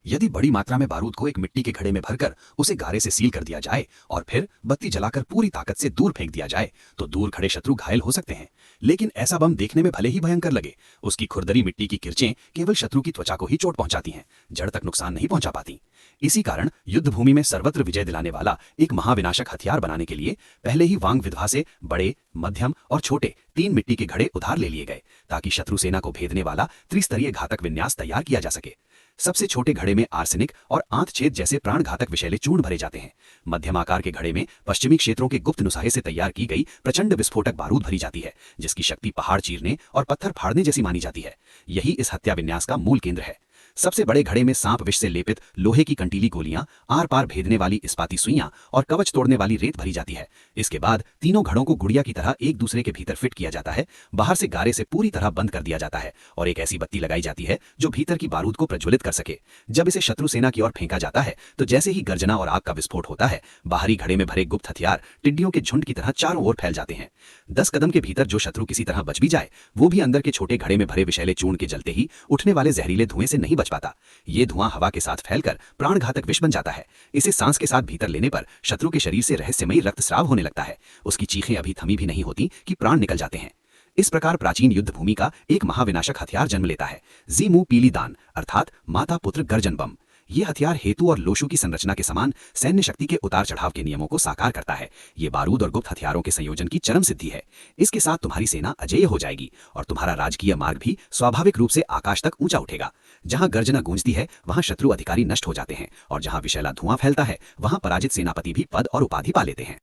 यदि बड़ी मात्रा में बारूद को एक मिट्टी के घड़े में भरकर उसे गारे से सील कर दिया जाए और फिर बत्ती जलाकर पूरी ताकत से दूर फेंक दिया जाए तो दूर खड़े शत्रु घायल हो सकते हैं। लेकिन ऐसा बम देखने में भले ही भयंकर लगे, उसकी खुरदरी मिट्टी की किरचें केवल शत्रु की त्वचा को ही चोट पहुंचाती हैं, जड़ तक नुकसान नहीं पहुंचा पाती। इसी कारण युद्ध भूमि में सर्वत्र विजय दिलाने वाला एक महाविनाशक हथियार बनाने के लिए पहले ही वांग विधवा से बड़े, मध्यम और छोटे 3 मिट्टी के घड़े उधार ले लिए गए, ताकि शत्रु सेना को भेदने वाला त्रिस्तरीय घातक विन्यास तैयार किया जा सके। सबसे छोटे घड़े में आर्सेनिक और आंत छेद जैसे प्राण घातक विषैले चूर्ण भरे जाते हैं। मध्यम आकार के घड़े में पश्चिमी क्षेत्रों के गुप्त नुसाहे से तैयार की गई प्रचंड विस्फोटक बारूद भरी जाती है, जिसकी शक्ति पहाड़ चीरने और पत्थर फाड़ने जैसी मानी जाती है। यही इस हत्या विन्यास का मूल केंद्र है। सबसे बड़े घड़े में सांप विष से लेपित लोहे की कंटीली गोलियां, आर पार भेदने वाली इस्पाती सुइयां और कवच तोड़ने वाली रेत भरी जाती है। इसके बाद तीनों घड़ों को गुड़िया की तरह एक दूसरे के भीतर फिट किया जाता है। बाहर से गारे से पूरी तरह बंद कर दिया जाता है और एक ऐसी बत्ती लगाई जाती है जो भीतर की बारूद को प्रज्वलित कर सके। जब इसे शत्रु सेना की ओर फेंका जाता है तो जैसे ही गर्जना और आग का विस्फोट होता है, बाहरी घड़े में भरे गुप्त हथियार टिड्डियों के झुंड की तरह चारों ओर फैल जाते हैं। 10 कदम के भीतर जो शत्रु किसी तरह बच भी जाए, वो भी अंदर के छोटे घड़े में भरे विषैले चूर्ण के जलते ही उठने वाले जहरीले धुएं से नहीं बच पाता। ये धुआं हवा के साथ फैलकर प्राणघातक विष बन जाता है। इसे सांस के साथ भीतर लेने पर शत्रु के शरीर से रहस्यमयी रक्तस्राव होने लगता है। उसकी चीखें अभी थमी भी नहीं होती कि प्राण निकल जाते हैं। इस प्रकार प्राचीन युद्ध भूमि का एक महाविनाशक हथियार जन्म लेता है, जीमू पीली दान अर्थात माता पुत्र गर्जन बम। ये हथियार हेतु और लोशु की संरचना के समान सैन्य शक्ति के उतार चढ़ाव के नियमों को साकार करता है। ये बारूद और गुप्त हथियारों के संयोजन की चरम सिद्धि है। इसके साथ तुम्हारी सेना अजेय हो जाएगी और तुम्हारा राजकीय मार्ग भी स्वाभाविक रूप से आकाश तक ऊंचा उठेगा। जहां गर्जना गूंजती है वहां शत्रु अधिकारी नष्ट हो जाते हैं और जहां विषैला धुआं फैलता है वहां पराजित सेनापति भी पद और उपाधि पा लेते हैं।